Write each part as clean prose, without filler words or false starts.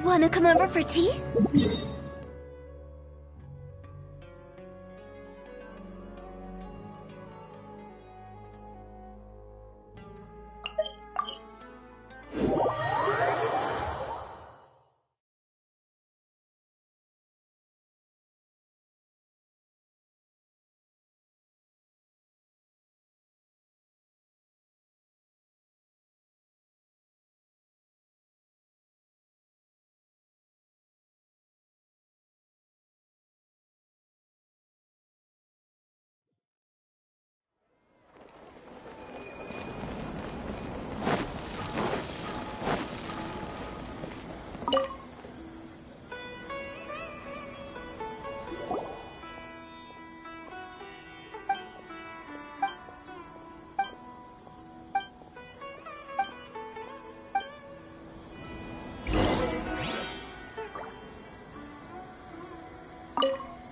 Wanna come over for tea?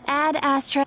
Add Astra.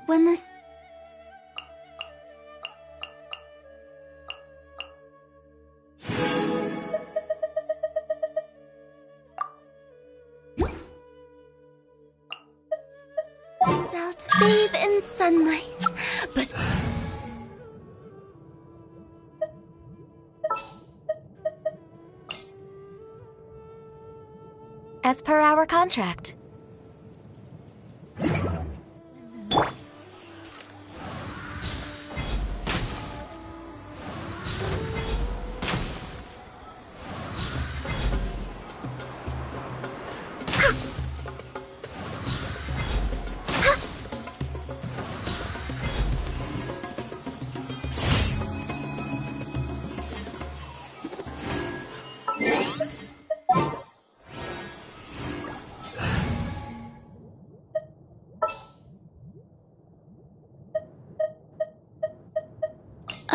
When this... out, bathe in sunlight, but... As per our contract.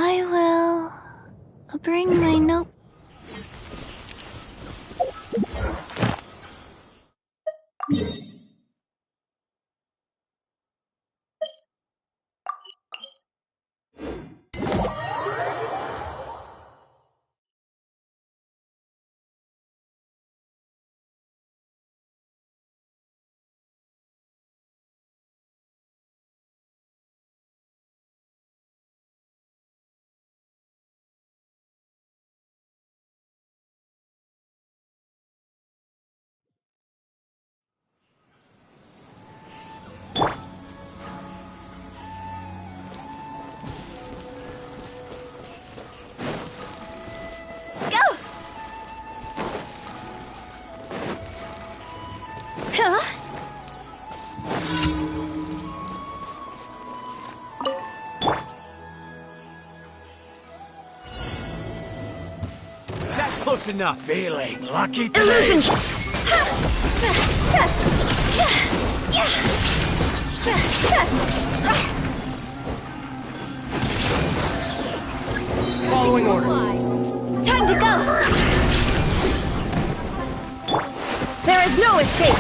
I will bring my note. That's close enough. Feeling lucky today. Illusion! Following orders. Time to go! There is no escape!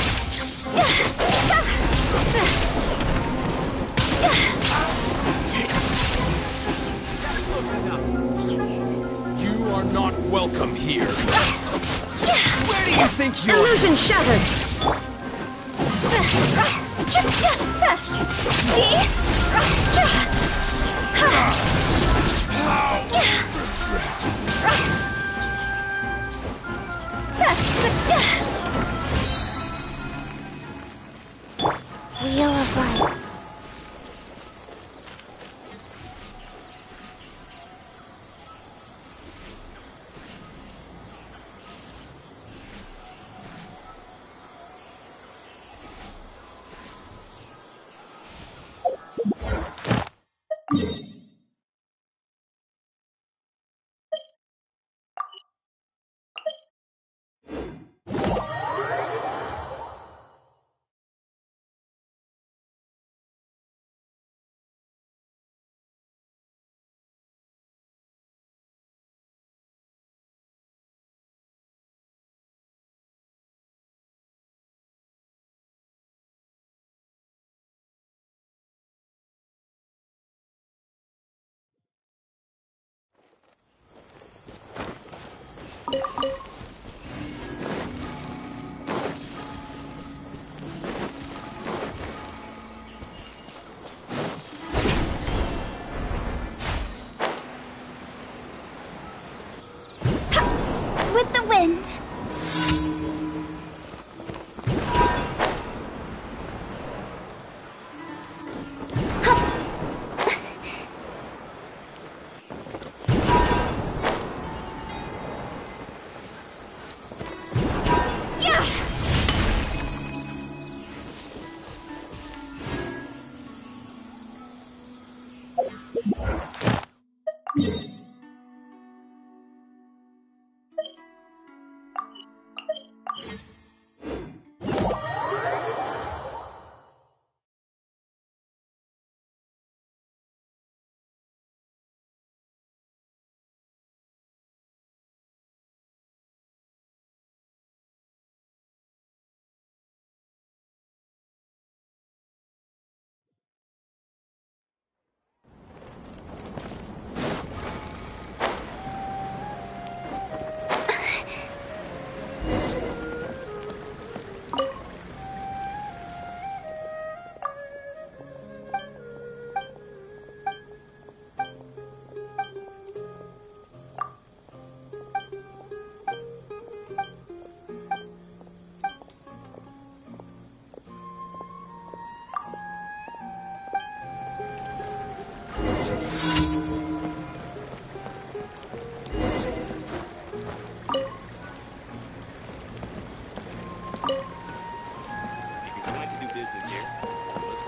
That's close enough. You are not welcome here. Where do you think you're... Illusion shattered! Wheel of Life.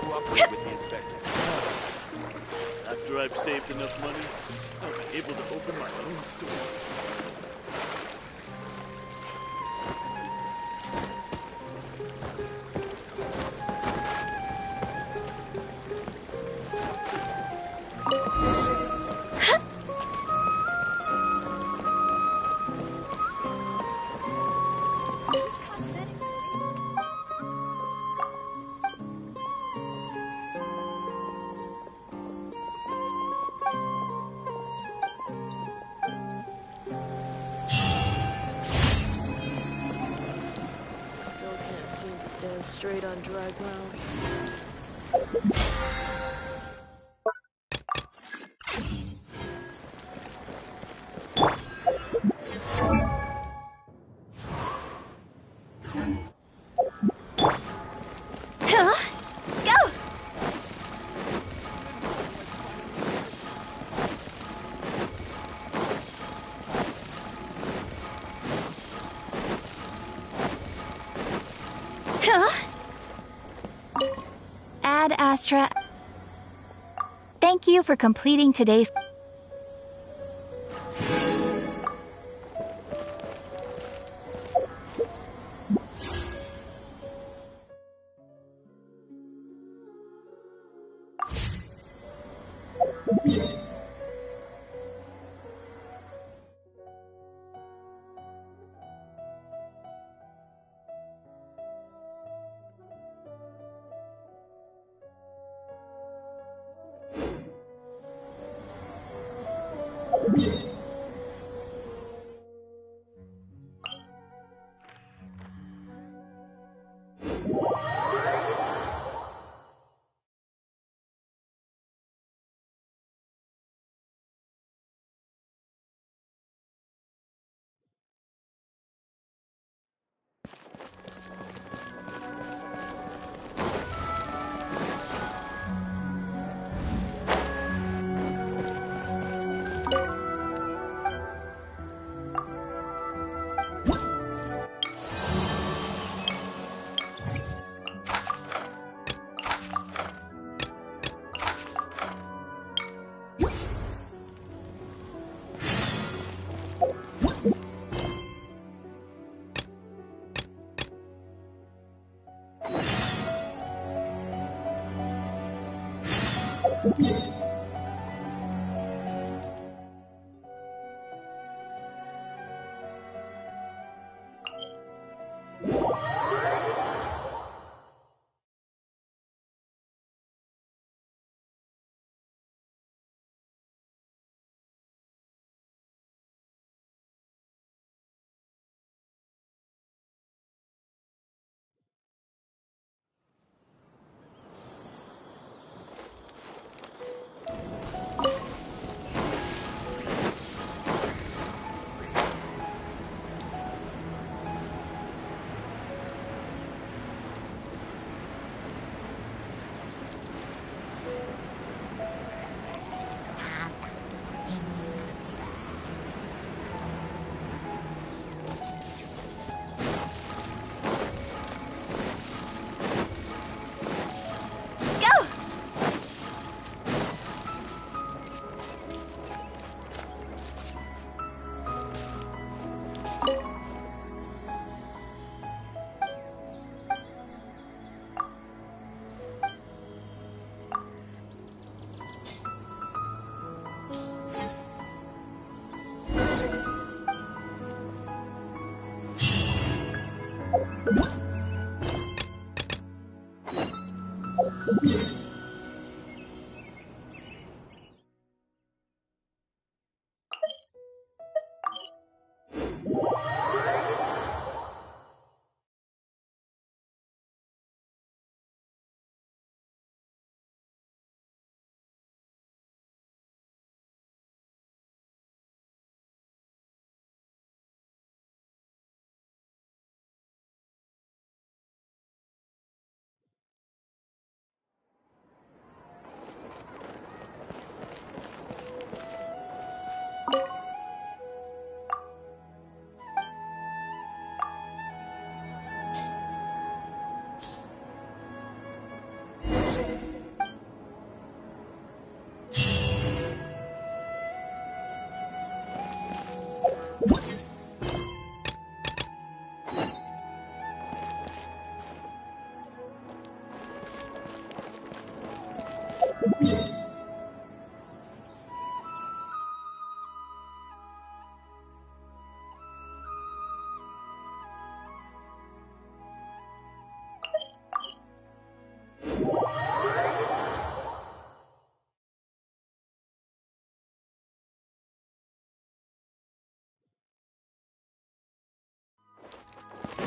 cooperate with the inspector. After I've saved enough money, I'll be able to open my own store. Still can't seem to stand straight on dry ground. Huh? Go! Huh? Ad Astra. Thank you for completing today's.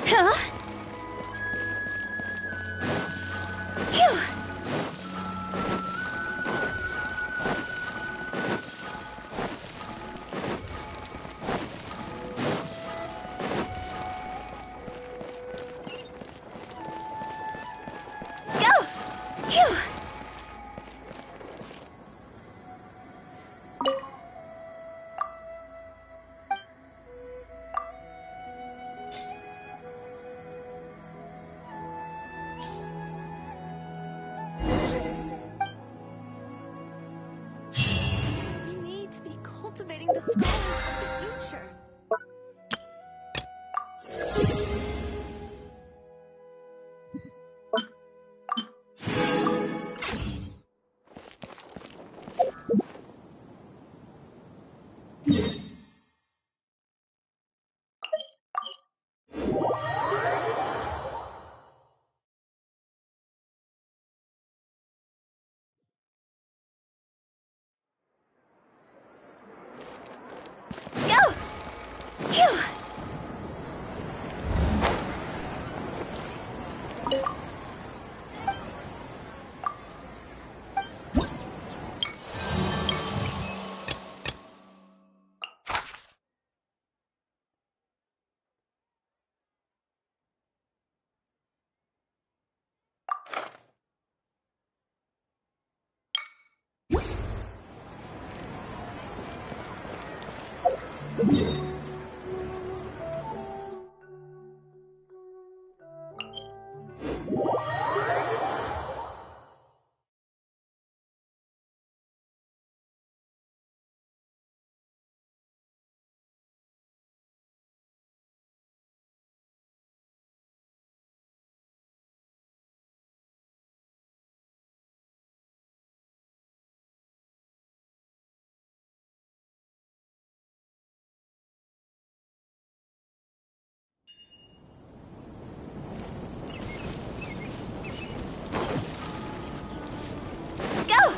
Huh? Phew! Go! Phew! We need to be cultivating the scholars of the future. Go! Phew! Go!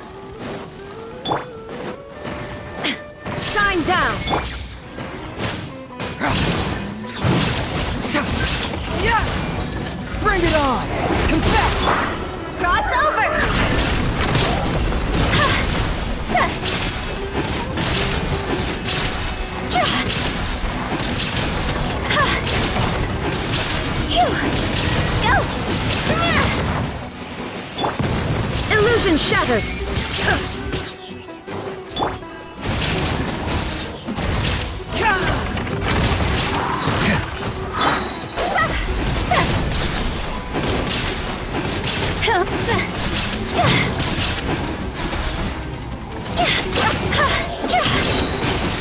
Shine down! Bring it on! Confess! Cross over! Go! Illusion shattered!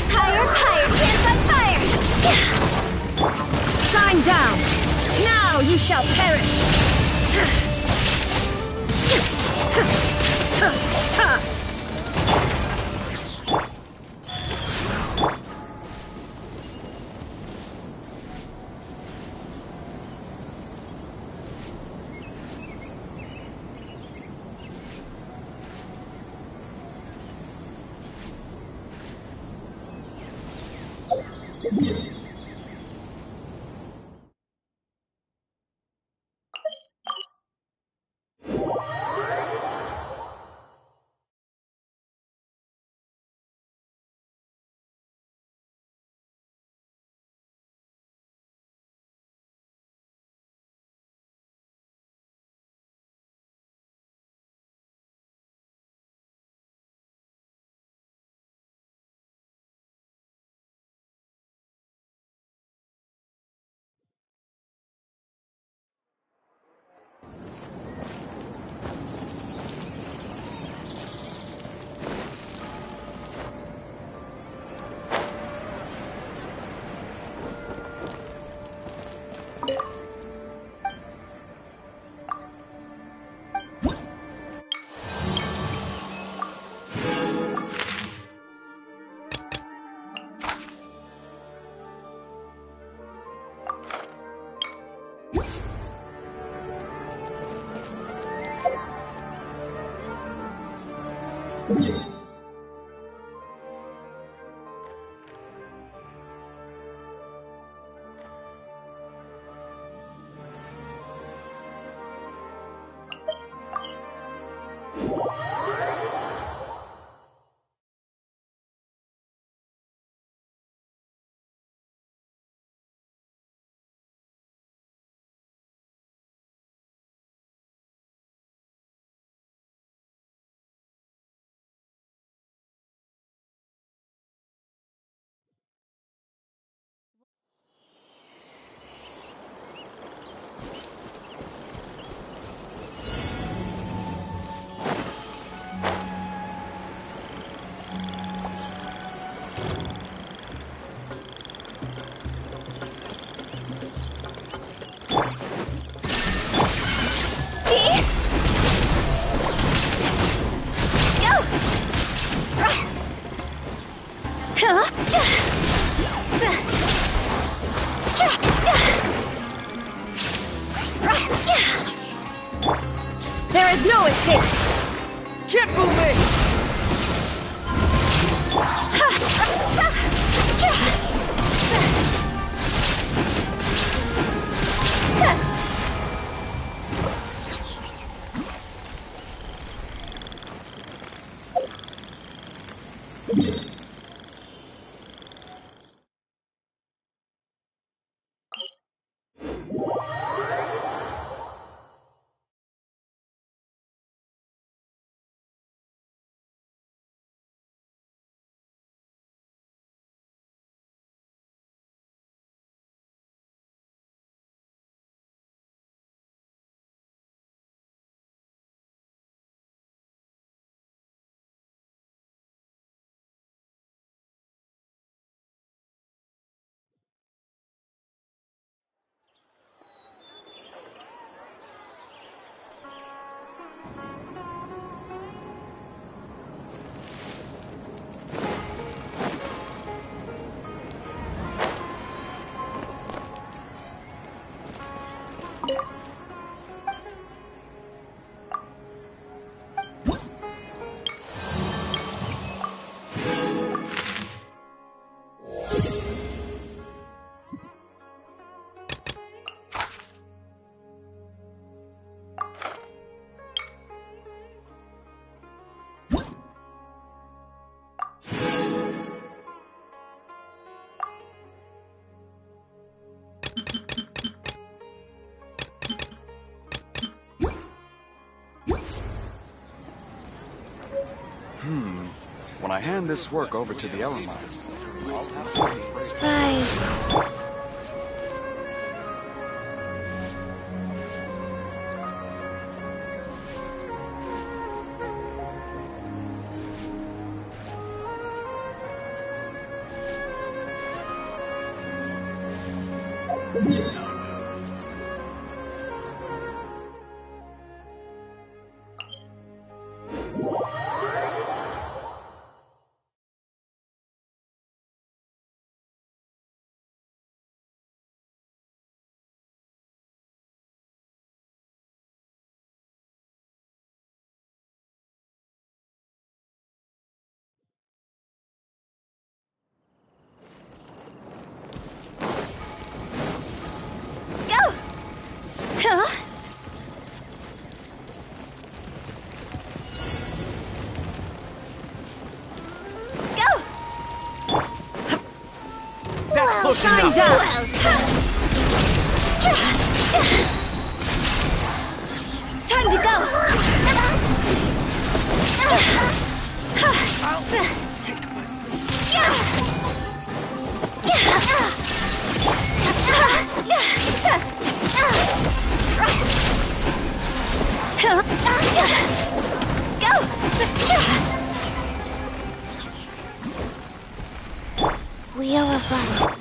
Higher, higher, hands on fire! Shine down! Now you shall perish! There is no escape! Can't fool me! When I hand this work over to the Elamites, Rise. That's close Shine enough! down! Time to go! Take my lead. We are a fire.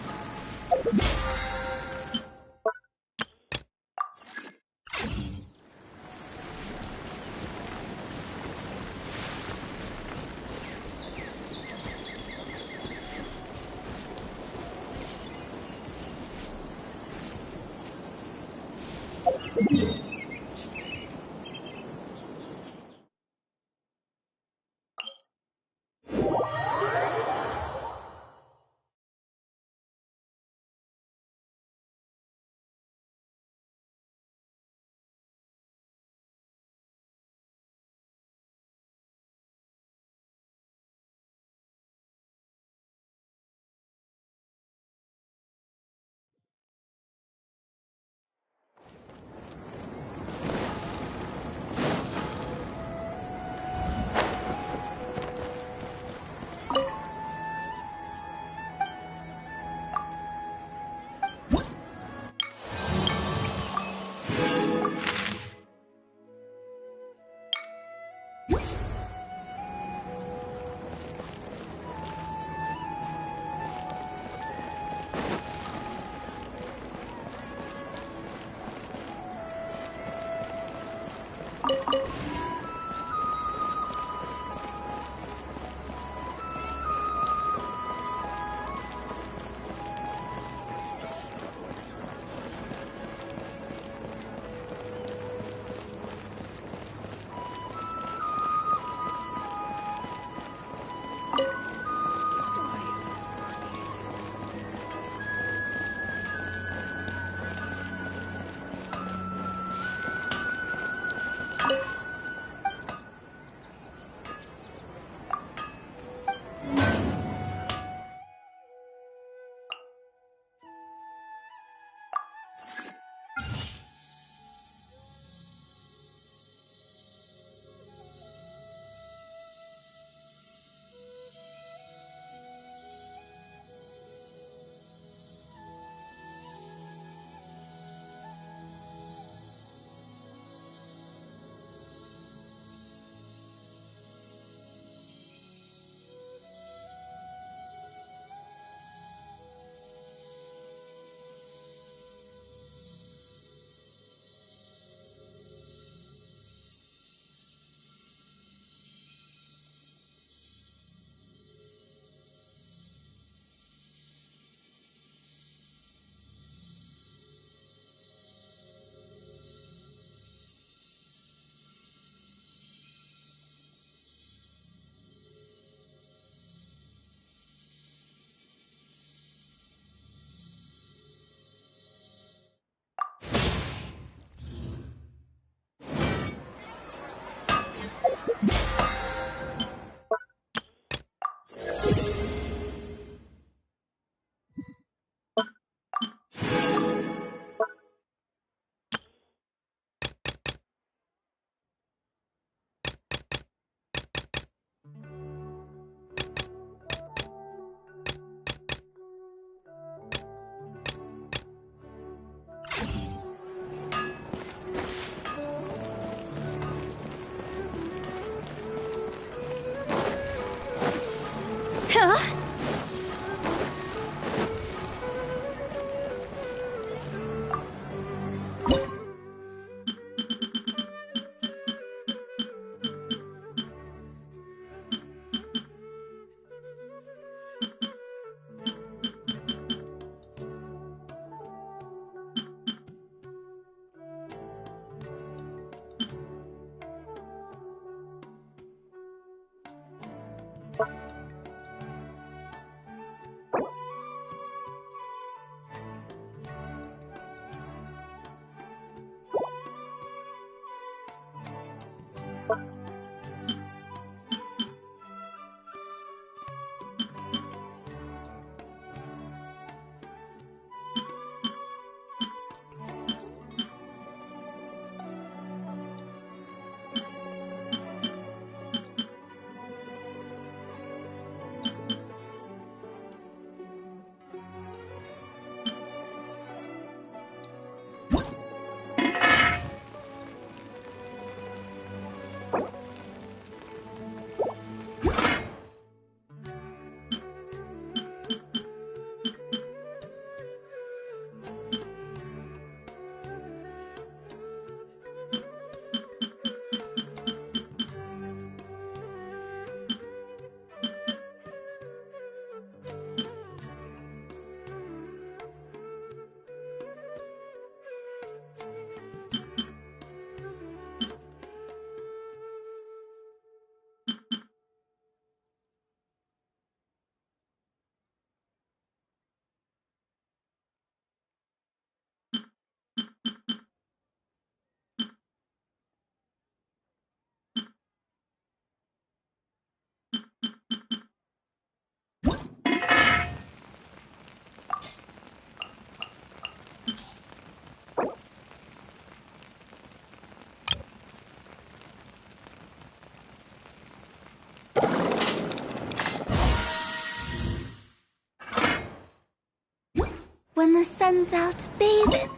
When the sun's out, bathe.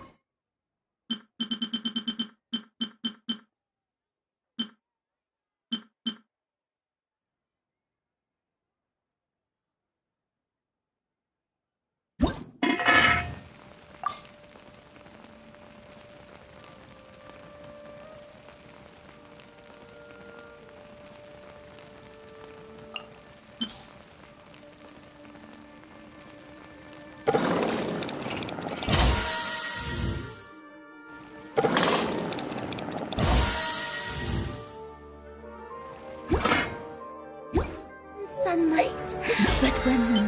Sunlight, but when the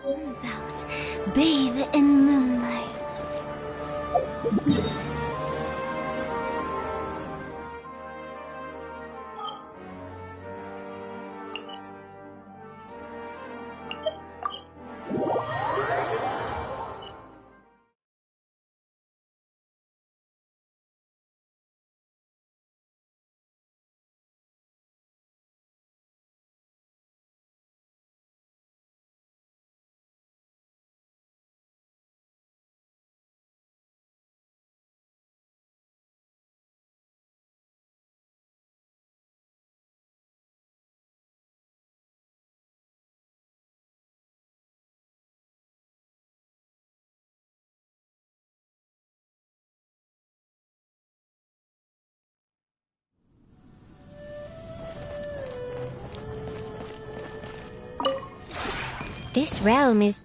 sun's out, bathe in moonlight. This realm is...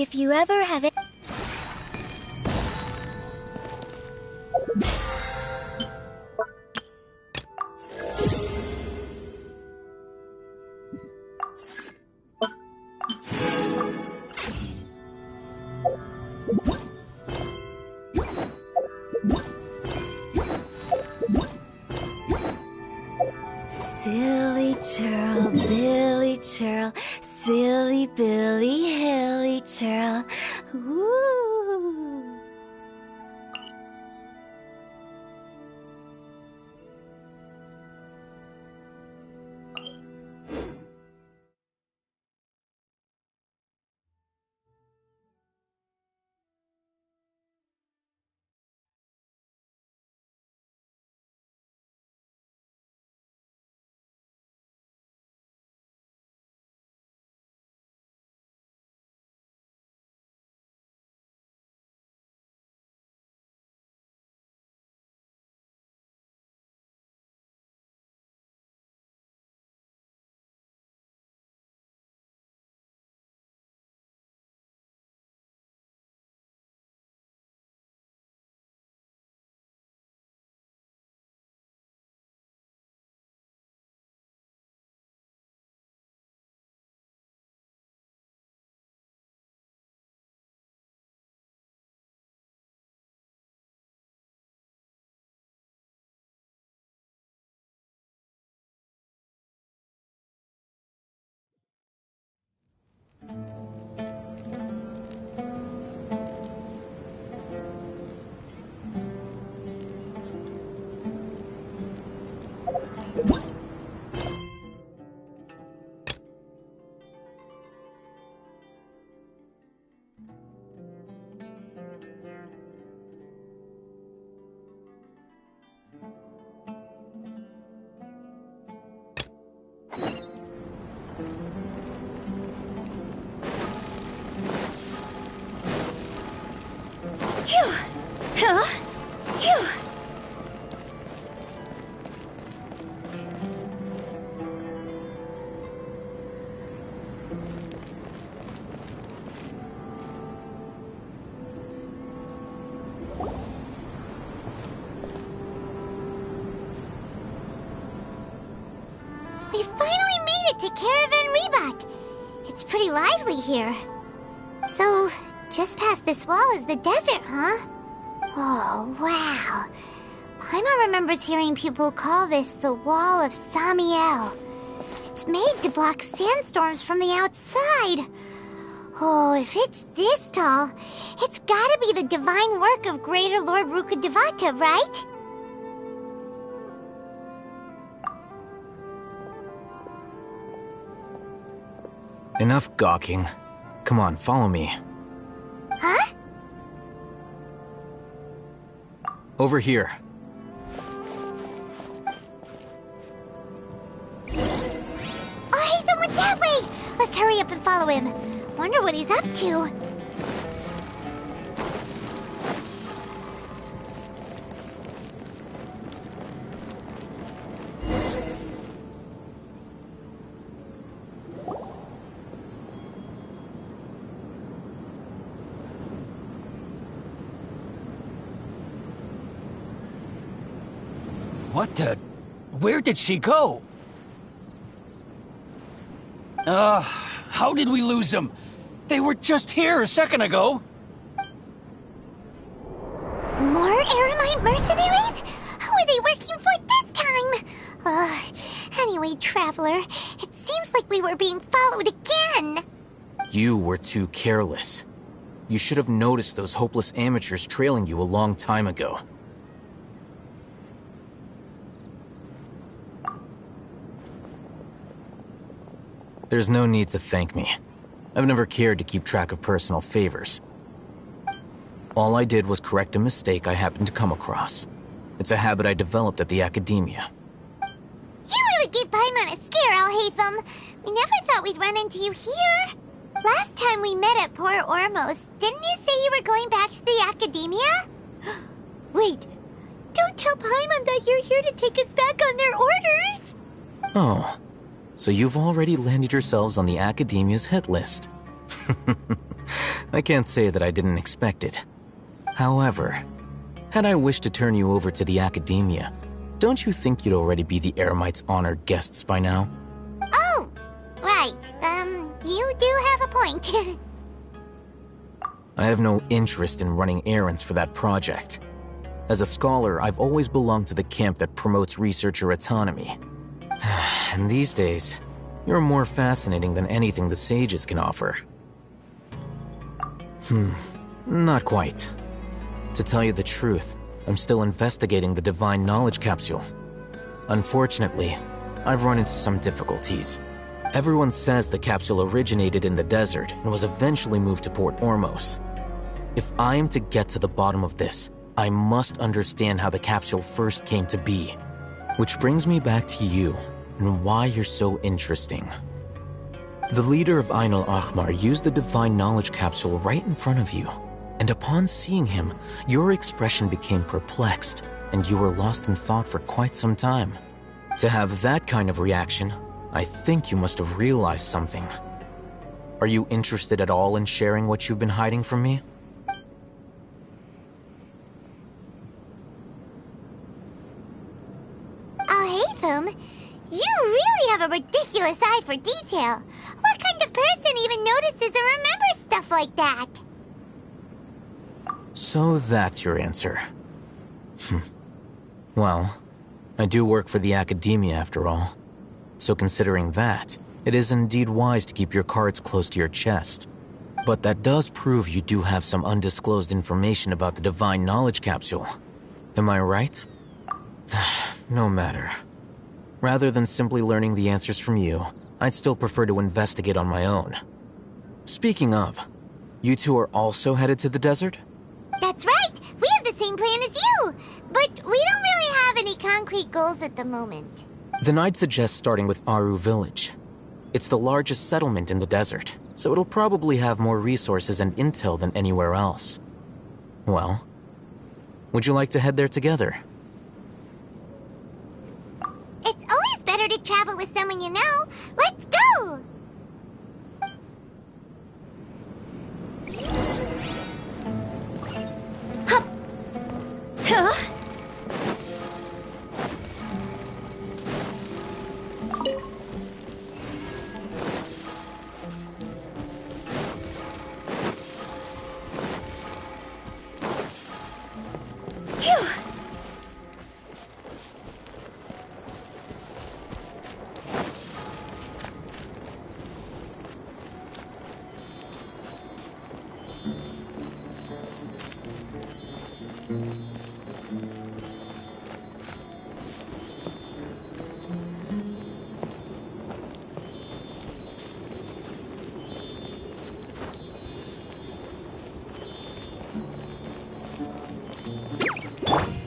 If you ever have it... Silly churl, Billy churl, silly Billy, hilly churl. Woo! Phew! Huh? Phew! We finally made it to Caravan Rebot. It's pretty lively here. So, just past this wall is the desert, huh? Oh, wow. Paimon remembers hearing people call this the Wall of Samiel. It's made to block sandstorms from the outside. Oh, if it's this tall, it's gotta be the divine work of Greater Lord Rukkhadevata, right? Enough gawking. Come on, follow me. Huh? Over here. Oh, Hatham went that way! Let's hurry up and follow him. Wonder what he's up to. What the... Where did she go? How did we lose them? They were just here a second ago. More Aramite mercenaries? Who are they working for this time? Anyway, Traveler, it seems like we were being followed again. You were too careless. You should have noticed those hopeless amateurs trailing you a long time ago. There's no need to thank me. I've never cared to keep track of personal favors. All I did was correct a mistake I happened to come across. It's a habit I developed at the academia. You really gave Paimon a scare, Alhaitham. We never thought we'd run into you here. Last time we met at Port Ormos, didn't you say you were going back to the academia? Wait, don't tell Paimon that you're here to take us back on their orders. Oh, so you've already landed yourselves on the academia's hit list. I can't say that I didn't expect it. However, had I wished to turn you over to the Academia, don't you think you'd already be the Eremites' honored guests by now? Oh, right. You do have a point. I have no interest in running errands for that project. As a scholar, I've always belonged to the camp that promotes researcher autonomy. And these days, you're more fascinating than anything the sages can offer. Not quite. To tell you the truth, I'm still investigating the Divine Knowledge Capsule. Unfortunately, I've run into some difficulties. Everyone says the capsule originated in the desert and was eventually moved to Port Ormos. If I am to get to the bottom of this, I must understand how the capsule first came to be. Which brings me back to you and why you're so interesting. The leader of Ain al-Ahmar used the Divine Knowledge Capsule right in front of you, and upon seeing him, your expression became perplexed, and you were lost in thought for quite some time. To have that kind of reaction, I think you must have realized something. Are you interested at all in sharing what you've been hiding from me? Alhaitham, you really have a ridiculous eye for detail. What kind of person even notices or remembers stuff like that? So that's your answer. Well, I do work for the Academia after all. So considering that, it is indeed wise to keep your cards close to your chest. But that does prove you do have some undisclosed information about the Divine Knowledge Capsule. Am I right? No matter. Rather than simply learning the answers from you, I'd still prefer to investigate on my own. Speaking of, you two are also headed to the desert? That's right! We have the same plan as you! But we don't really have any concrete goals at the moment. Then I'd suggest starting with Aru Village. It's the largest settlement in the desert, so it'll probably have more resources and intel than anywhere else. Well, would you like to head there together? It's always better to travel with someone you know. Let's go! Huh? Phew.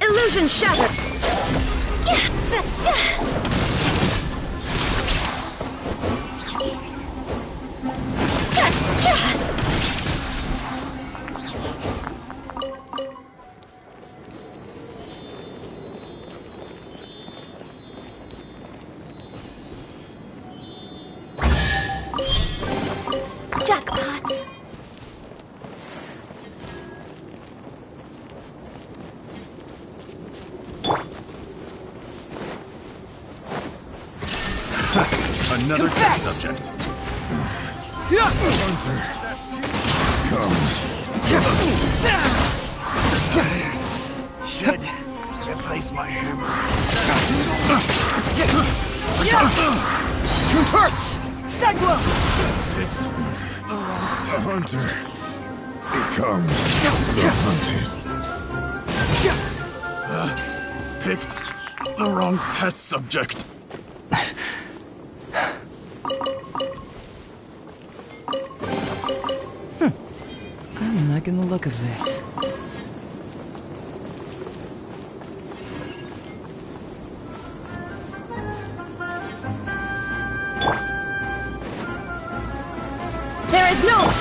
Illusion shattered! Jackpot! Another test subject. Should replace my hammer. Truth hurts! Segla! The hunter becomes the hunted. Picked the wrong test subject. I'm liking the look of this. There is no...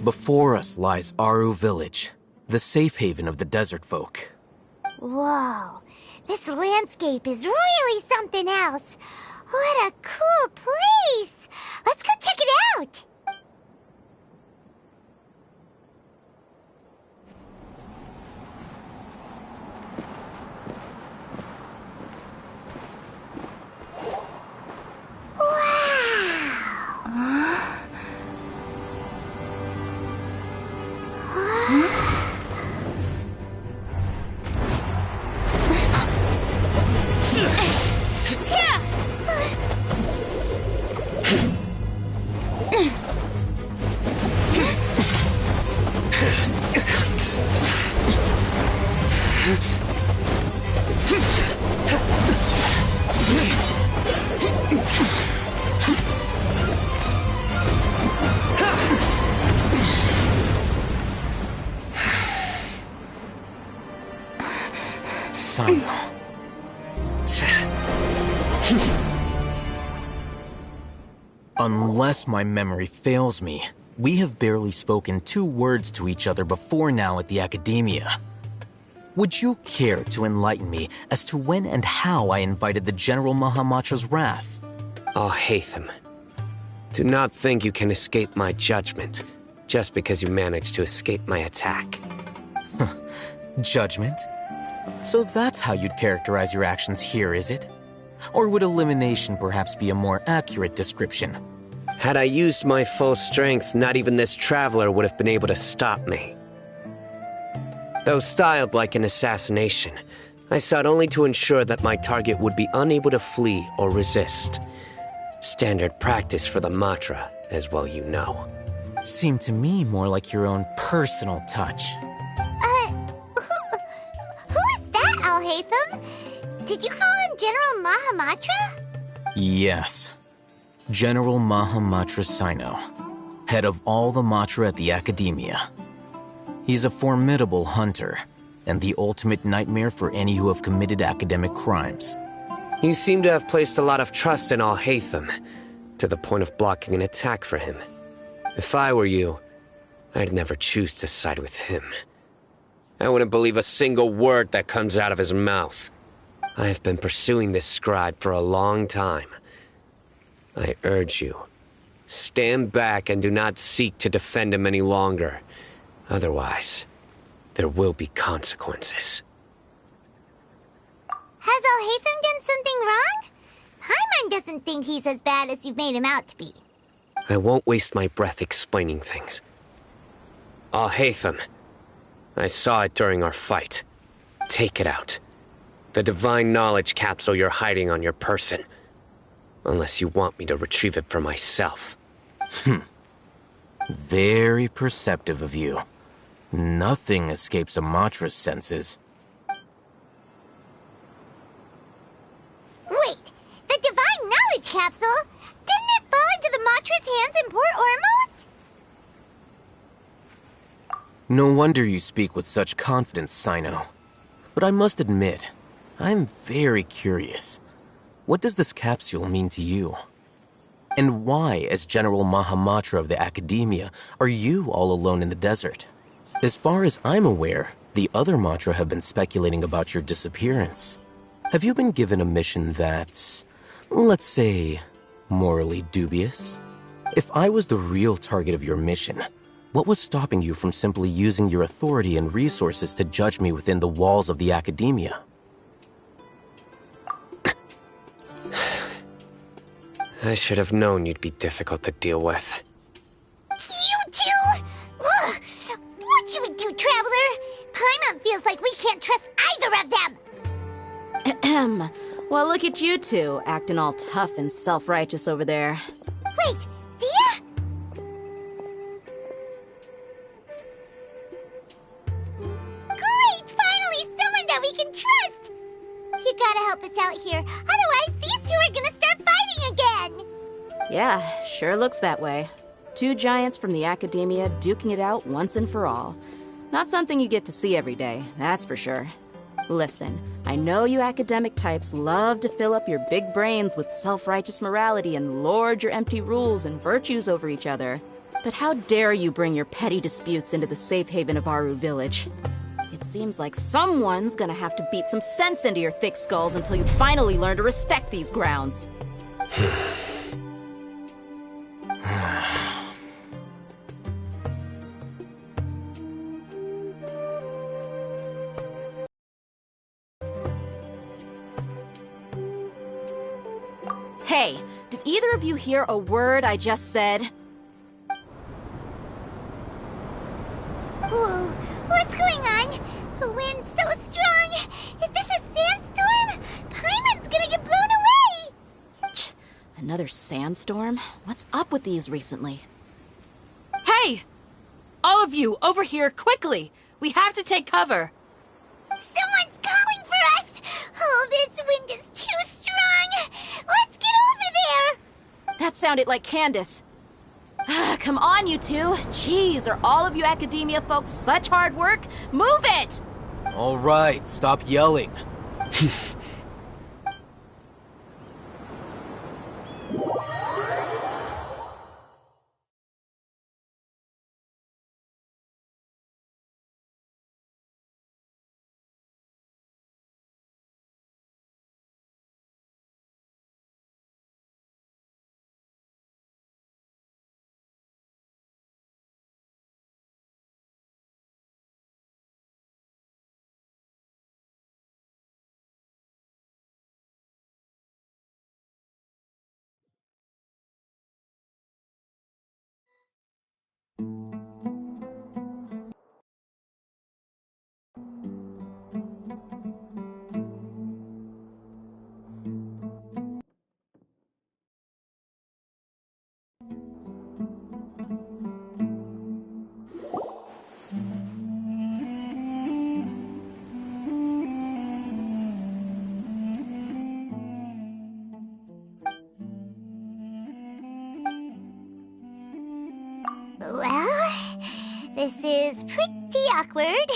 Before us lies Aru Village, the safe haven of the desert folk. Whoa, this landscape is really something else. What a cool place! Let's go check it out! Unless my memory fails me, we have barely spoken 2 words to each other before now at the Academia. Would you care to enlighten me as to when and how I invited the General Mahamatra's wrath? Hatham, do not think you can escape my judgment just because you managed to escape my attack. Judgment? So that's how you'd characterize your actions here, is it? Or would elimination perhaps be a more accurate description? Had I used my full strength, not even this traveler would have been able to stop me. Though styled like an assassination, I sought only to ensure that my target would be unable to flee or resist. Standard practice for the Matra, as well you know. Seemed to me more like your own personal touch. Who is that, Al-Hatham? Did you call him General Mahamatra? Yes. General Mahamatra Sino, head of all the Matra at the Academia. He's a formidable hunter, and the ultimate nightmare for any who have committed academic crimes. You seem to have placed a lot of trust in Al-Hatham, to the point of blocking an attack for him. If I were you, I'd never choose to side with him. I wouldn't believe a single word that comes out of his mouth. I have been pursuing this scribe for a long time. I urge you, stand back and do not seek to defend him any longer. Otherwise, there will be consequences. Has Al-Hatham done something wrong? Paimon doesn't think he's as bad as you've made him out to be. I won't waste my breath explaining things. Al-Hatham, I saw it during our fight. Take it out. The divine knowledge capsule you're hiding on your person. Unless you want me to retrieve it for myself. Very perceptive of you. Nothing escapes a Matra's senses. Wait, the divine knowledge capsule? Didn't it fall into the Matra's hands in Port Ormos? No wonder you speak with such confidence, Sino. But I must admit, I'm very curious. What does this capsule mean to you? And why, as General Mahamatra of the Academia, are you all alone in the desert? As far as I'm aware, the other Matra have been speculating about your disappearance. Have you been given a mission that's, let's say, morally dubious? If I was the real target of your mission, what was stopping you from simply using your authority and resources to judge me within the walls of the Academia? I should have known you'd be difficult to deal with. You two? Ugh! What should we do, Traveler? Paimon feels like we can't trust either of them! Ahem. Well, look at you two, acting all tough and self-righteous over there. Wait, Dia? Great! Finally, someone that we can trust! You gotta help us out here, otherwise these two are gonna start fighting again! Yeah, sure looks that way. 2 giants from the Academia duking it out once and for all. Not something you get to see every day, that's for sure. Listen, I know you academic types love to fill up your big brains with self-righteous morality and lord your empty rules and virtues over each other. But how dare you bring your petty disputes into the safe haven of Aru Village? It seems like someone's gonna have to beat some sense into your thick skulls until you finally learn to respect these grounds. Hey, did either of you hear a word I just said? Whoa, what's going on? The wind's so strong! Is this a sandstorm? Paimon's gonna get blown away! Another sandstorm? What's up with these recently? Hey! All of you, over here, quickly! We have to take cover! Someone's calling for us! Oh, this wind is too strong! Let's get over there! That sounded like Candace. Come on, you two. Jeez, are all of you academia folks such hard work? Move it! All right, stop yelling. Well, this is pretty awkward.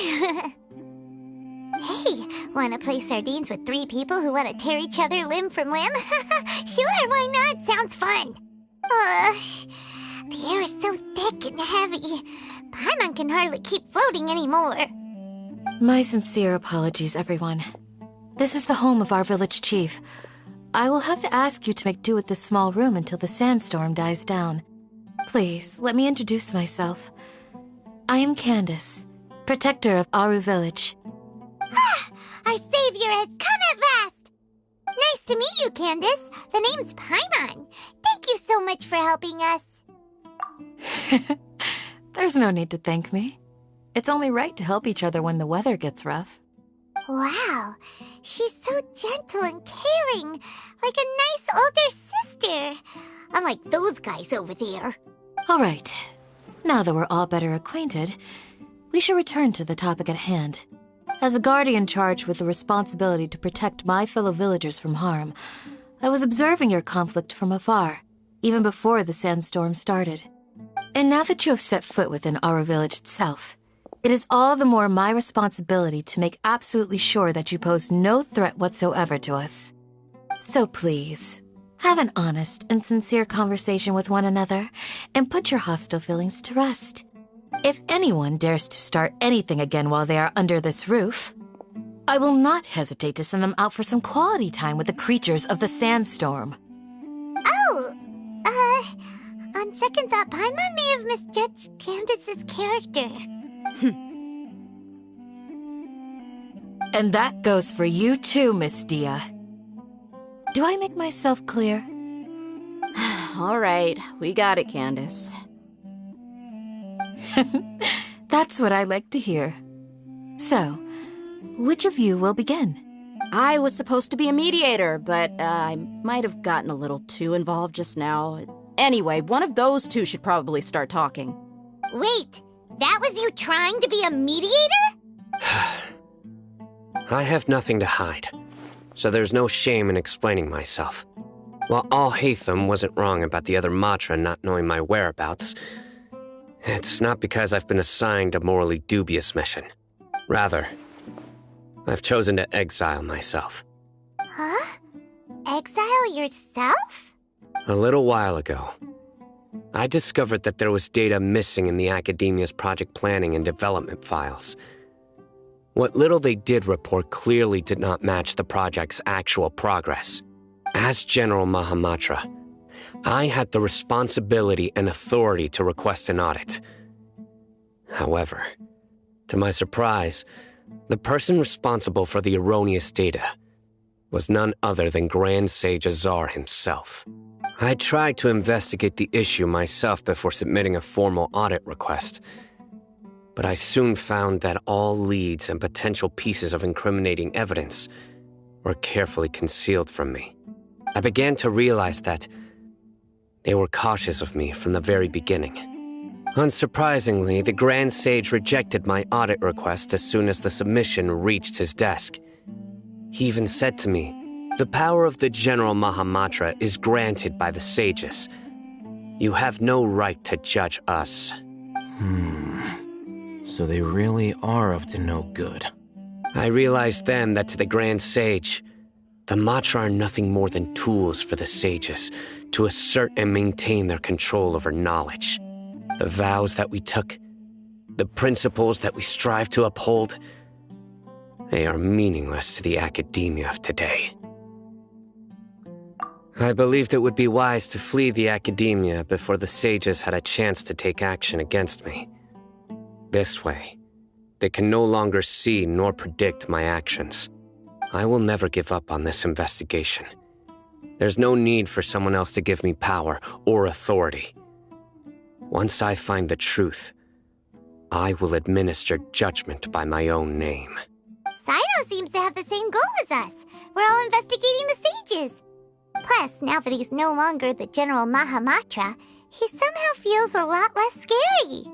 Hey, wanna play sardines with 3 people who wanna tear each other limb from limb? Sure, why not? Sounds fun. The air is so thick and heavy. Paimon can hardly keep floating anymore. My sincere apologies, everyone. This is the home of our village chief. I will have to ask you to make do with this small room until the sandstorm dies down. Please, let me introduce myself. I am Candace, protector of Aru Village. Our savior has come at last! Nice to meet you, Candace. The name's Paimon. Thank you so much for helping us. There's no need to thank me. It's only right to help each other when the weather gets rough. Wow, she's so gentle and caring, like a nice older sister. Unlike those guys over there. All right. Now that we're all better acquainted, we should return to the topic at hand. As a guardian charged with the responsibility to protect my fellow villagers from harm, I was observing your conflict from afar, even before the sandstorm started. And now that you have set foot within our village itself, it is all the more my responsibility to make absolutely sure that you pose no threat whatsoever to us. So please, have an honest and sincere conversation with one another, and put your hostile feelings to rest. If anyone dares to start anything again while they are under this roof, I will not hesitate to send them out for some quality time with the creatures of the sandstorm. Oh, on second thought, Paimon may have misjudged Candace's character. And that goes for you too, Miss Dia. Do I make myself clear? All right, we got it, Candace. That's what I like to hear. So, which of you will begin? I was supposed to be a mediator, but I might have gotten a little too involved just now. Anyway, one of those two should probably start talking. Wait, that was you trying to be a mediator? I have nothing to hide, so there's no shame in explaining myself. While All Hatham wasn't wrong about the other Matra not knowing my whereabouts, it's not because I've been assigned a morally dubious mission. Rather, I've chosen to exile myself. Huh? Exile yourself? A little while ago, I discovered that there was data missing in the Academia's project planning and development files. What little they did report clearly did not match the project's actual progress. As General Mahamatra, I had the responsibility and authority to request an audit. However, to my surprise, the person responsible for the erroneous data was none other than Grand Sage Azar himself. I tried to investigate the issue myself before submitting a formal audit request, but I soon found that all leads and potential pieces of incriminating evidence were carefully concealed from me. I began to realize that they were cautious of me from the very beginning. Unsurprisingly, the Grand Sage rejected my audit request as soon as the submission reached his desk. He even said to me, "The power of the General Mahamatra is granted by the sages. You have no right to judge us." So they really are up to no good. I realized then that to the Grand Sage, the Matra are nothing more than tools for the sages to assert and maintain their control over knowledge. The vows that we took, the principles that we strive to uphold, they are meaningless to the academia of today. I believed it would be wise to flee the academia before the sages had a chance to take action against me. This way, they can no longer see nor predict my actions. I will never give up on this investigation. There's no need for someone else to give me power or authority. Once I find the truth, I will administer judgment by my own name. Sino seems to have the same goal as us. We're all investigating the sages. Plus, now that he's no longer the General Mahamatra, he somehow feels a lot less scary.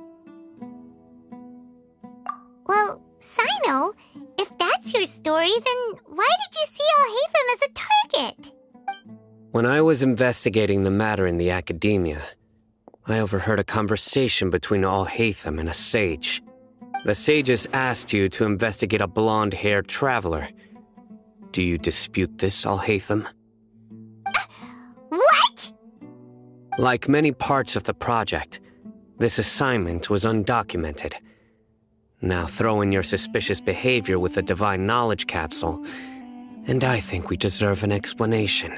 Well, Sino, if that's your story, then why did you see Alhaitham as a target? When I was investigating the matter in the academia, I overheard a conversation between Alhaitham and a sage. The sages asked you to investigate a blonde-haired traveler. Do you dispute this, Alhaitham? What? Like many parts of the project, this assignment was undocumented. Now throw in your suspicious behavior with the Divine Knowledge Capsule, and I think we deserve an explanation.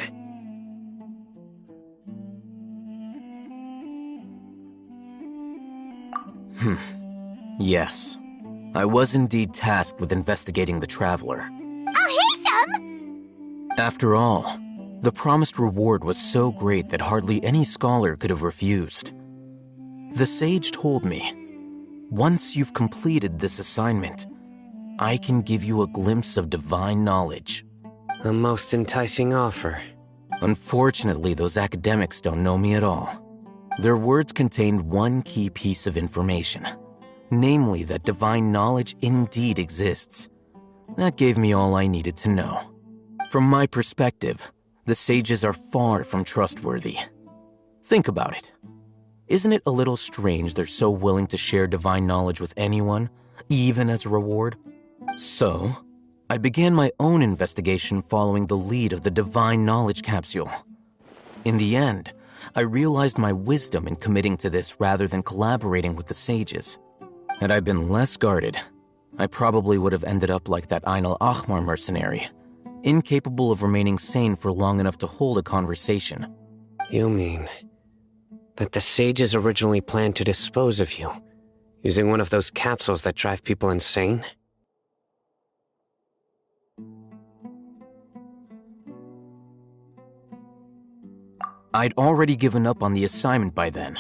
Yes. I was indeed tasked with investigating the Traveler. Alhaitham! After all, the promised reward was so great that hardly any scholar could have refused. The sage told me, once you've completed this assignment, I can give you a glimpse of divine knowledge. A most enticing offer. Unfortunately, those academics don't know me at all. Their words contained one key piece of information, namely that divine knowledge indeed exists. That gave me all I needed to know. From my perspective, the sages are far from trustworthy. Think about it. Isn't it a little strange they're so willing to share divine knowledge with anyone, even as a reward? So, I began my own investigation following the lead of the Divine Knowledge Capsule. In the end, I realized my wisdom in committing to this rather than collaborating with the sages. Had I been less guarded, I probably would have ended up like that Ain al-Ahmar mercenary, incapable of remaining sane for long enough to hold a conversation. You mean that the sages originally planned to dispose of you, using one of those capsules that drive people insane? I'd already given up on the assignment by then.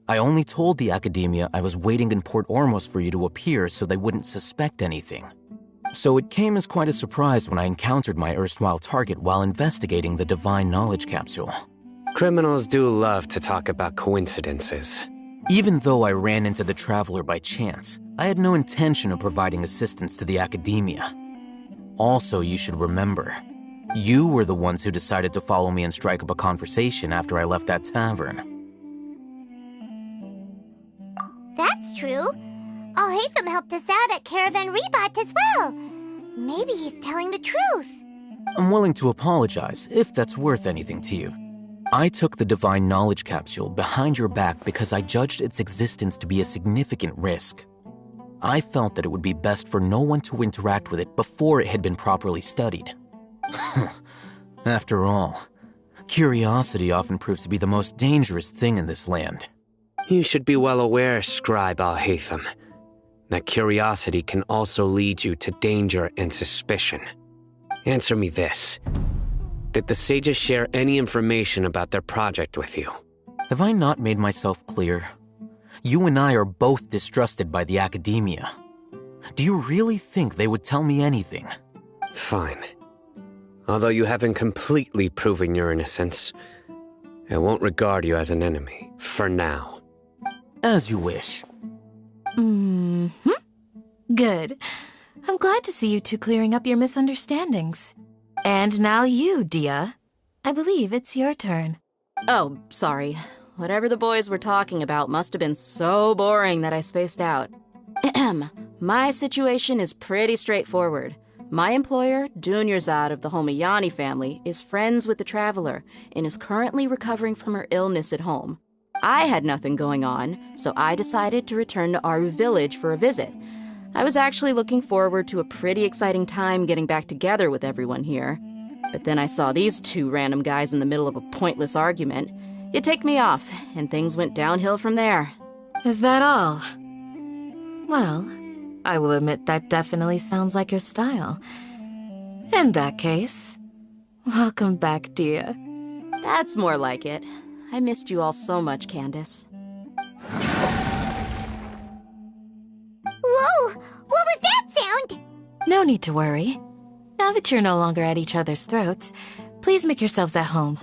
I only told the academia I was waiting in Port Ormos for you to appear so they wouldn't suspect anything. So it came as quite a surprise when I encountered my erstwhile target while investigating the Divine Knowledge Capsule. Criminals do love to talk about coincidences. Even though I ran into the Traveler by chance, I had no intention of providing assistance to the academia. Also, you should remember, you were the ones who decided to follow me and strike up a conversation after I left that tavern. That's true. Alhaitham helped us out at Caravan Rebat as well. Maybe he's telling the truth. I'm willing to apologize if that's worth anything to you. I took the Divine Knowledge Capsule behind your back because I judged its existence to be a significant risk. I felt that it would be best for no one to interact with it before it had been properly studied. After all, curiosity often proves to be the most dangerous thing in this land. You should be well aware, Scribe Al-Haytham, that curiosity can also lead you to danger and suspicion. Answer me this. Did the sages share any information about their project with you? Have I not made myself clear? You and I are both distrusted by the academia. Do you really think they would tell me anything? Fine. Although you haven't completely proven your innocence, I won't regard you as an enemy, for now. As you wish. Good. I'm glad to see you two clearing up your misunderstandings. And now you, Dia. I believe it's your turn. Oh, sorry. Whatever the boys were talking about must have been so boring that I spaced out. My situation is pretty straightforward. My employer, Dunyarzad of the Homayani family, is friends with the Traveler and is currently recovering from her illness at home. I had nothing going on, so I decided to return to Aru village for a visit. I was actually looking forward to a pretty exciting time getting back together with everyone here. But then I saw these two random guys in the middle of a pointless argument. It ticked me off, and things went downhill from there. Is that all? Well, I will admit that definitely sounds like your style. In that case, welcome back, Dia. That's more like it. I missed you all so much, Candace. Whoa! What was that sound? No need to worry. Now that you're no longer at each other's throats, please make yourselves at home.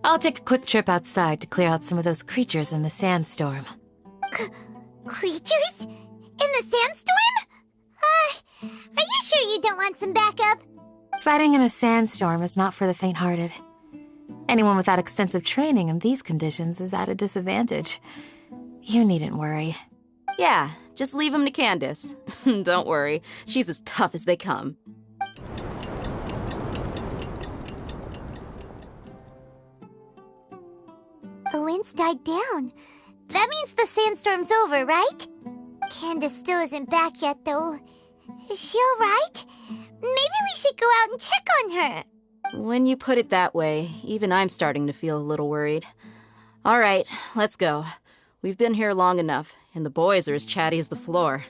I'll take a quick trip outside to clear out some of those creatures in the sandstorm. Creatures? In the sandstorm? Are you sure you don't want some backup? Fighting in a sandstorm is not for the faint-hearted. Anyone without extensive training in these conditions is at a disadvantage. You needn't worry. Yeah, just leave him to Candace. Don't worry, she's as tough as they come. The wind's died down. That means the sandstorm's over, right? Candace still isn't back yet, though. Is she alright? Maybe we should go out and check on her. When you put it that way, even I'm starting to feel a little worried. All right, let's go. We've been here long enough, and the boys are as chatty as the floor.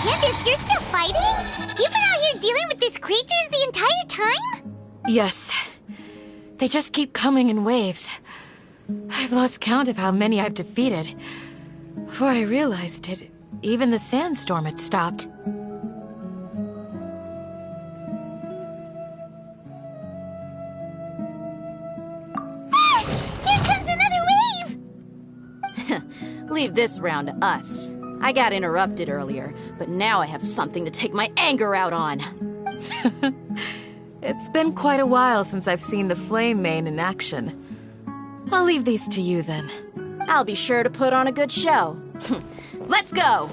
Candace, you're still fighting? You've been out here dealing with these creatures the entire time? Yes. They just keep coming in waves. I've lost count of how many I've defeated. Before I realized it, even the sandstorm had stopped. Leave leave this round to us. I got interrupted earlier, but now I have something to take my anger out on. It's been quite a while since I've seen the Flame Mane in action. I'll leave these to you then. I'll be sure to put on a good show. Let's go!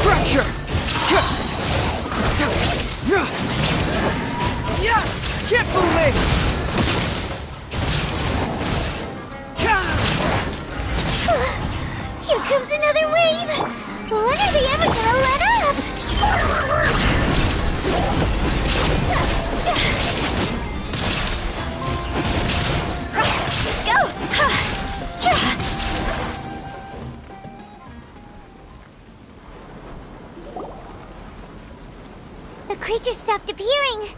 Fracture! Can't fool me! Here comes another wave! When are they ever gonna let up? The creature stopped appearing.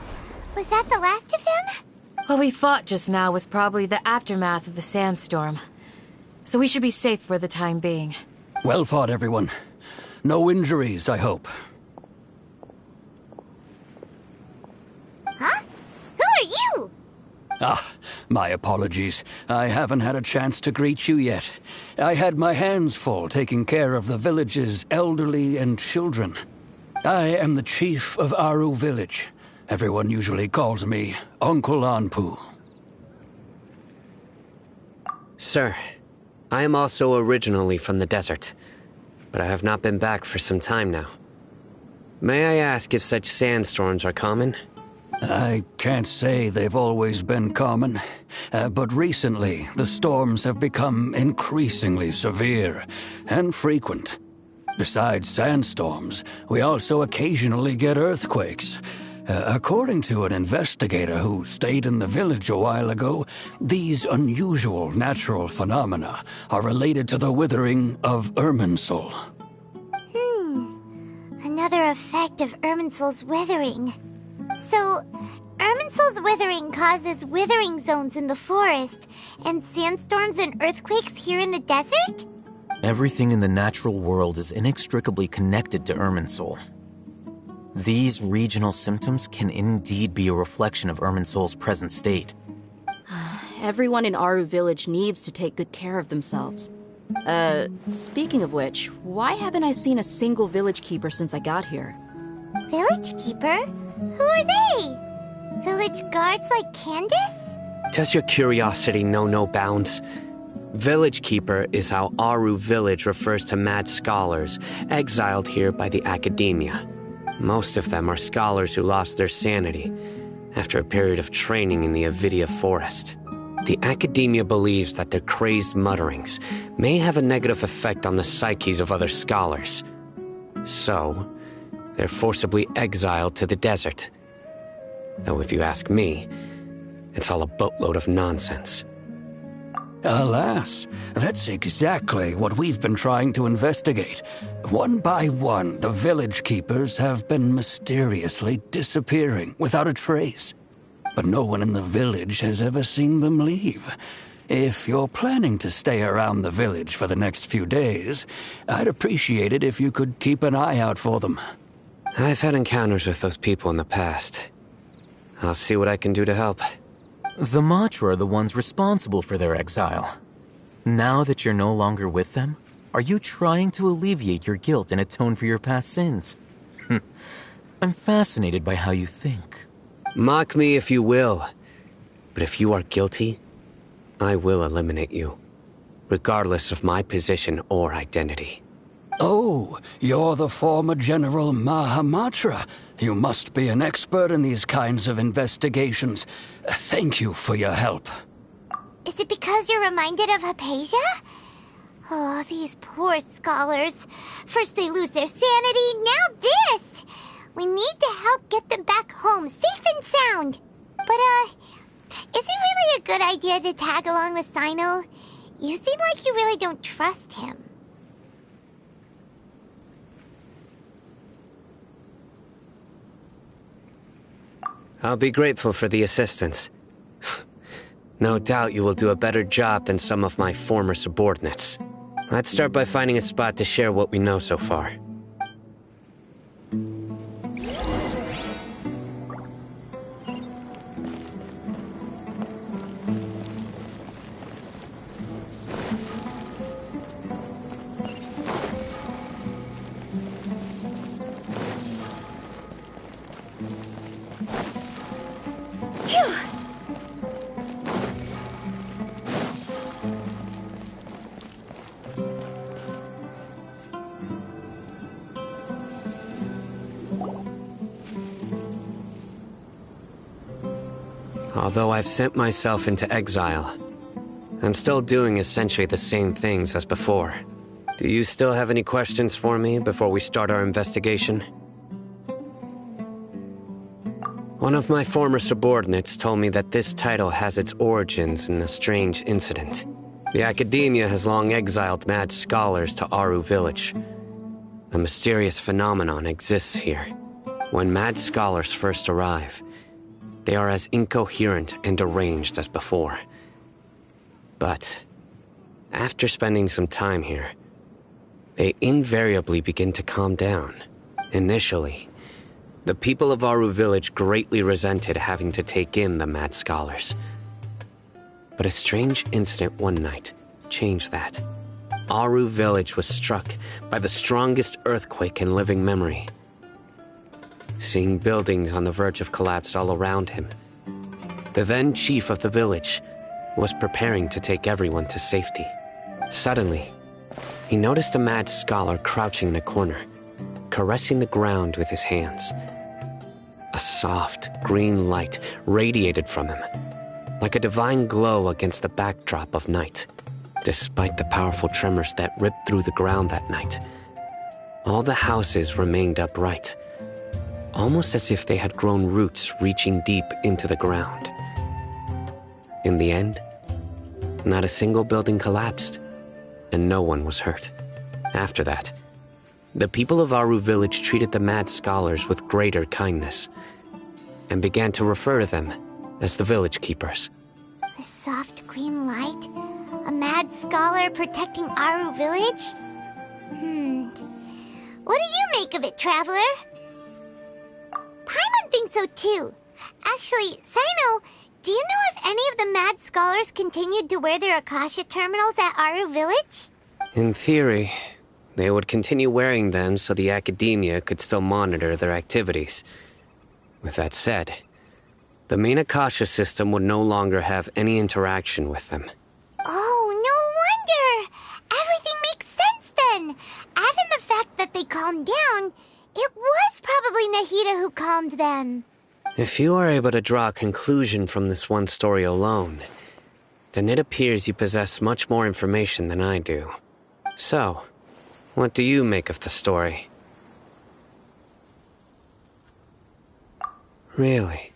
Was that the last of them? What we fought just now was probably the aftermath of the sandstorm. So we should be safe for the time being. Well fought, everyone. No injuries, I hope. Huh? Who are you? Ah, my apologies. I haven't had a chance to greet you yet. I had my hands full taking care of the village's elderly and children. I am the chief of Aru Village. Everyone usually calls me Uncle Anpu. Sir, I am also originally from the desert, but I have not been back for some time now. May I ask if such sandstorms are common? I can't say they've always been common, but recently the storms have become increasingly severe and frequent. Besides sandstorms, we also occasionally get earthquakes. According to an investigator who stayed in the village a while ago, these unusual natural phenomena are related to the withering of Irminsul. Another effect of Irminsul's withering. So, Irminsul's withering causes withering zones in the forest, and sandstorms and earthquakes here in the desert? Everything in the natural world is inextricably connected to Irminsul. These regional symptoms can indeed be a reflection of Irminsul's present state. Everyone in Aru Village needs to take good care of themselves. Speaking of which, why haven't I seen a single village keeper since I got here? Village keeper? Who are they? Village guards like Candace? Does your curiosity know no bounds? Village Keeper is how Aru Village refers to mad scholars exiled here by the academia. Most of them are scholars who lost their sanity after a period of training in the Avidia forest. The academia believes that their crazed mutterings may have a negative effect on the psyches of other scholars. So, they're forcibly exiled to the desert. Though if you ask me, it's all a boatload of nonsense. Alas, that's exactly what we've been trying to investigate. One by one, the village keepers have been mysteriously disappearing without a trace. But no one in the village has ever seen them leave. If you're planning to stay around the village for the next few days, I'd appreciate it if you could keep an eye out for them. I've had encounters with those people in the past. I'll see what I can do to help. The Matra are the ones responsible for their exile. Now that you're no longer with them, are you trying to alleviate your guilt and atone for your past sins? I'm fascinated by how you think. Mock me if you will, but if you are guilty, I will eliminate you, regardless of my position or identity. Oh, you're the former General Mahamatra. You must be an expert in these kinds of investigations. Thank you for your help. Is it because you're reminded of Hypatia? Oh, these poor scholars. First they lose their sanity, now this! We need to help get them back home, safe and sound. But, is it really a good idea to tag along with Sino? You seem like you really don't trust him. I'll be grateful for the assistance. No doubt you will do a better job than some of my former subordinates. Let's start by finding a spot to share what we know so far. Phew! Although I've sent myself into exile, I'm still doing essentially the same things as before. Do you still have any questions for me before we start our investigation? One of my former subordinates told me that this title has its origins in a strange incident. The Academia has long exiled mad scholars to Aru Village. A mysterious phenomenon exists here. When mad scholars first arrive, they are as incoherent and deranged as before. But after spending some time here, they invariably begin to calm down. Initially, the people of Aru Village greatly resented having to take in the mad scholars. But a strange incident one night changed that. Aru Village was struck by the strongest earthquake in living memory. Seeing buildings on the verge of collapse all around him, the then chief of the village was preparing to take everyone to safety. Suddenly, he noticed a mad scholar crouching in a corner, caressing the ground with his hands. A soft, green light radiated from him, like a divine glow against the backdrop of night. Despite the powerful tremors that ripped through the ground that night, all the houses remained upright, almost as if they had grown roots reaching deep into the ground. In the end, not a single building collapsed, and no one was hurt. After that, the people of Aru Village treated the mad scholars with greater kindness, and began to refer to them as the village keepers. The soft green light? A mad scholar protecting Aru Village? What do you make of it, Traveler? Paimon thinks so too. Actually, Sino, do you know if any of the mad scholars continued to wear their Akasha terminals at Aru Village? In theory, they would continue wearing them so the Academia could still monitor their activities. With that said, the main Akasha system would no longer have any interaction with them. Oh, no wonder! Everything makes sense then! Add in the fact that they calmed down, it was probably Nahida who calmed them. If you are able to draw a conclusion from this one story alone, then it appears you possess much more information than I do. So, what do you make of the story? Really?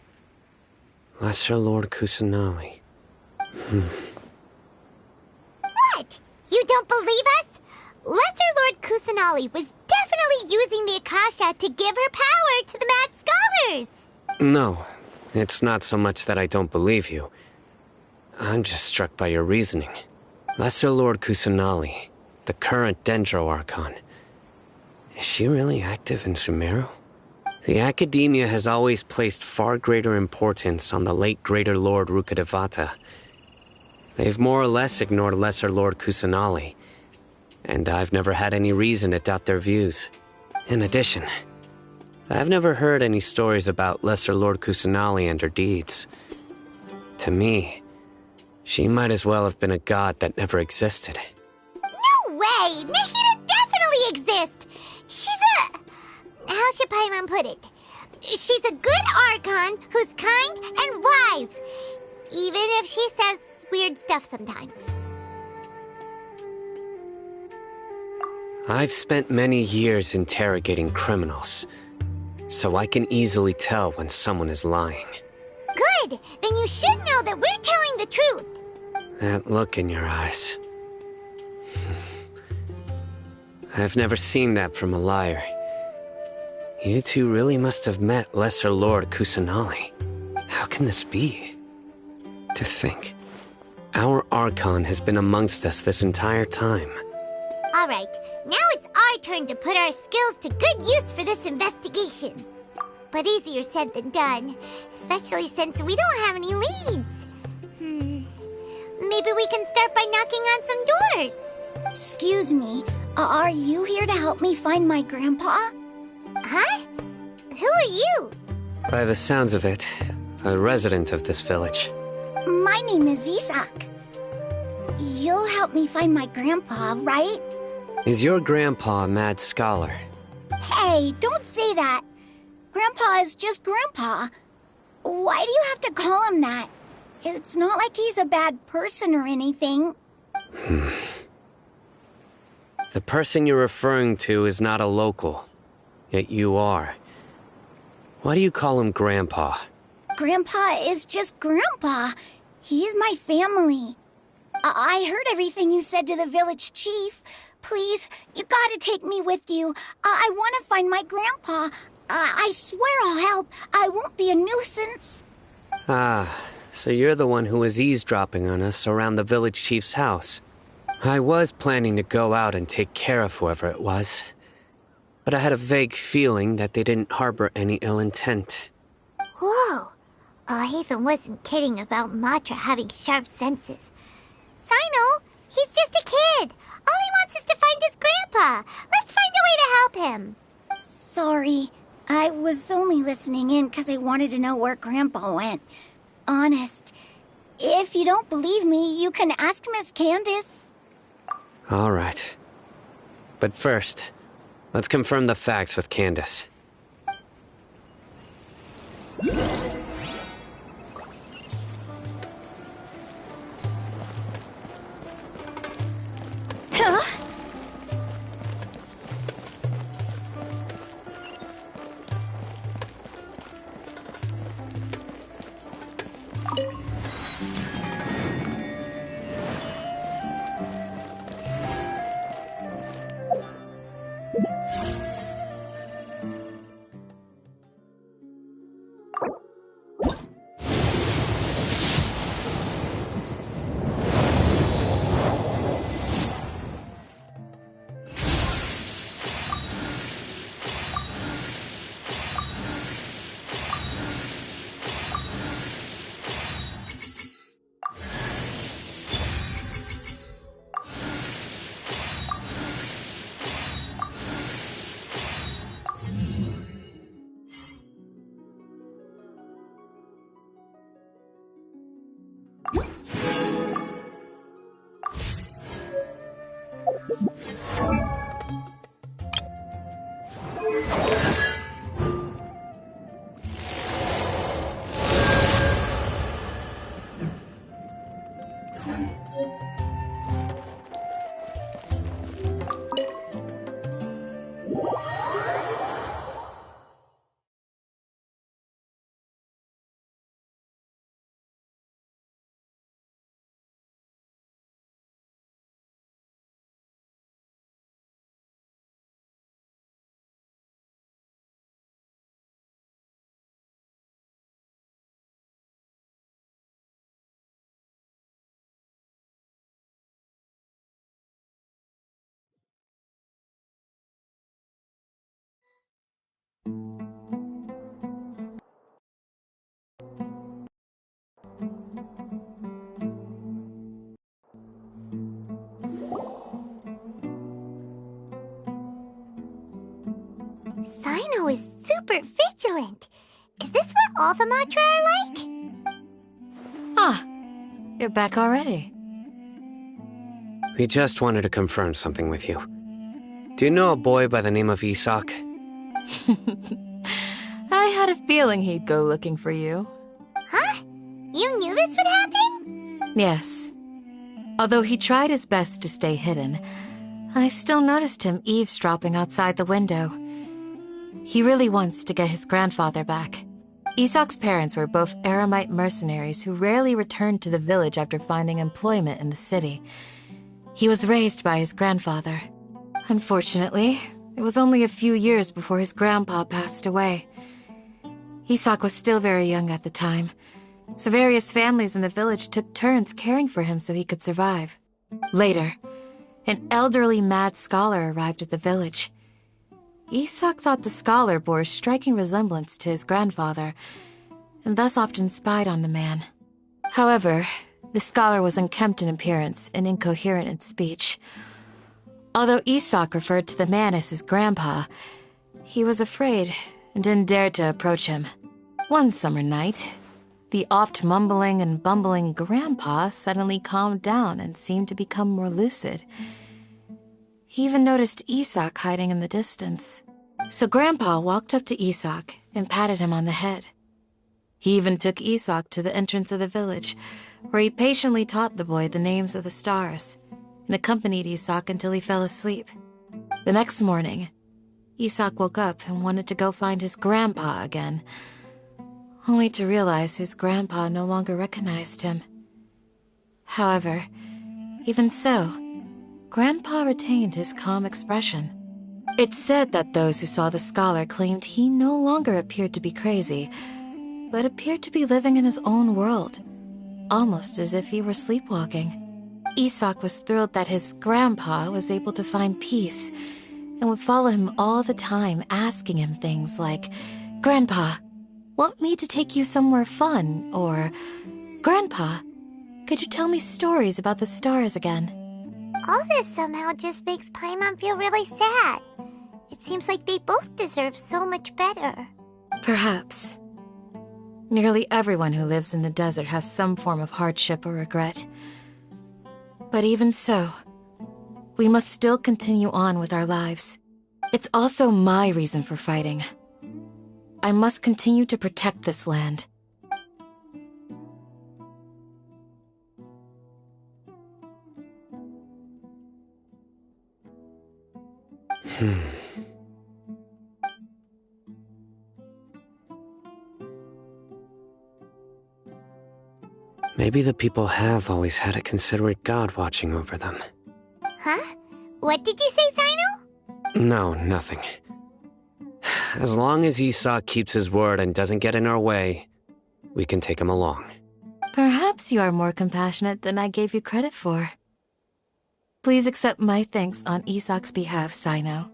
Lesser Lord Kusanali. What? You don't believe us? Lesser Lord Kusanali was definitely using the Akasha to give her power to the mad scholars! No, it's not so much that I don't believe you. I'm just struck by your reasoning. Lesser Lord Kusanali, the current Dendro Archon. Is she really active in Sumeru? The Academia has always placed far greater importance on the late Greater Lord Rukkhadevata. They've more or less ignored Lesser Lord Kusanali, and I've never had any reason to doubt their views. In addition, I've never heard any stories about Lesser Lord Kusanali and her deeds. To me, she might as well have been a god that never existed. No way! Nahida definitely exists! She's a... how should Paimon put it? She's a good Archon who's kind and wise, even if she says weird stuff sometimes. I've spent many years interrogating criminals, so I can easily tell when someone is lying. Good! Then you should know that we're telling the truth! That look in your eyes. I've never seen that from a liar. You two really must have met Lesser Lord Kusanali. How can this be? To think, our Archon has been amongst us this entire time. Alright, now it's our turn to put our skills to good use for this investigation. But easier said than done, especially since we don't have any leads. Maybe we can start by knocking on some doors. Excuse me, are you here to help me find my grandpa? Huh? Who are you? By the sounds of it, a resident of this village. My name is Isak. You'll help me find my grandpa, right? Is your grandpa a mad scholar? Hey, don't say that. Grandpa is just Grandpa. Why do you have to call him that? It's not like he's a bad person or anything. The person you're referring to is not a local, yet you are. Why do you call him Grandpa? Grandpa is just Grandpa. He's my family. I heard everything you said to the village chief. Please, you gotta take me with you. I want to find my grandpa. I swear I'll help. I won't be a nuisance. Ah, so you're the one who was eavesdropping on us around the village chief's house. I was planning to go out and take care of whoever it was, but I had a vague feeling that they didn't harbor any ill intent. Whoa. Haytham wasn't kidding about Matra having sharp senses. Sino, he's just a kid. All he wants is to find his grandpa. Let's find a way to help him. Sorry. I was only listening in because I wanted to know where Grandpa went. Honest. If you don't believe me, you can ask Miss Candace. All right. But first, let's confirm the facts with Candace. Huh? Sino is super vigilant. Is this what all the Matra are like? Ah, you're back already. We just wanted to confirm something with you. Do you know a boy by the name of Isak? I had a feeling he'd go looking for you. Huh? You knew this would happen? Yes. Although he tried his best to stay hidden, I still noticed him eavesdropping outside the window. He really wants to get his grandfather back. Isak's parents were both Aramite mercenaries who rarely returned to the village after finding employment in the city. He was raised by his grandfather. Unfortunately, it was only a few years before his grandpa passed away. Isak was still very young at the time, so various families in the village took turns caring for him so he could survive. Later, an elderly mad scholar arrived at the village. Isak thought the scholar bore a striking resemblance to his grandfather, and thus often spied on the man. However, the scholar was unkempt in appearance and incoherent in speech. Although Isak referred to the man as his grandpa, he was afraid and didn't dare to approach him. One summer night, the oft mumbling and bumbling Grandpa suddenly calmed down and seemed to become more lucid. He even noticed Isak hiding in the distance. So Grandpa walked up to Isak and patted him on the head. He even took Isak to the entrance of the village, where he patiently taught the boy the names of the stars and accompanied Isak until he fell asleep. The next morning, Isak woke up and wanted to go find his grandpa again, only to realize his grandpa no longer recognized him. However, even so, Grandpa retained his calm expression. It's said that those who saw the scholar claimed he no longer appeared to be crazy, but appeared to be living in his own world, almost as if he were sleepwalking. Isak was thrilled that his grandpa was able to find peace and would follow him all the time, asking him things like, "Grandpa, want me to take you somewhere fun?" Or, "Grandpa, could you tell me stories about the stars again?" All this somehow just makes Paimon feel really sad. It seems like they both deserve so much better. Perhaps. Nearly everyone who lives in the desert has some form of hardship or regret. But even so, we must still continue on with our lives. It's also my reason for fighting. I must continue to protect this land. Maybe the people have always had a considerate god watching over them. Huh? What did you say, Sino? No, nothing. As long as Esau keeps his word and doesn't get in our way, we can take him along. Perhaps you are more compassionate than I gave you credit for. Please accept my thanks on Isak's behalf, Sino.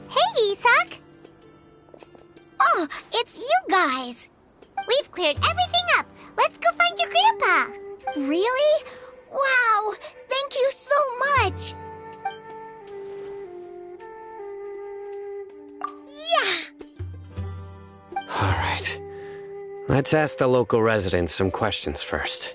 Hey, Isak! Oh, it's you guys! We've cleared everything up. Let's go find your grandpa. Really? Wow! Thank you so much! Yeah! Alright. Let's ask the local residents some questions first.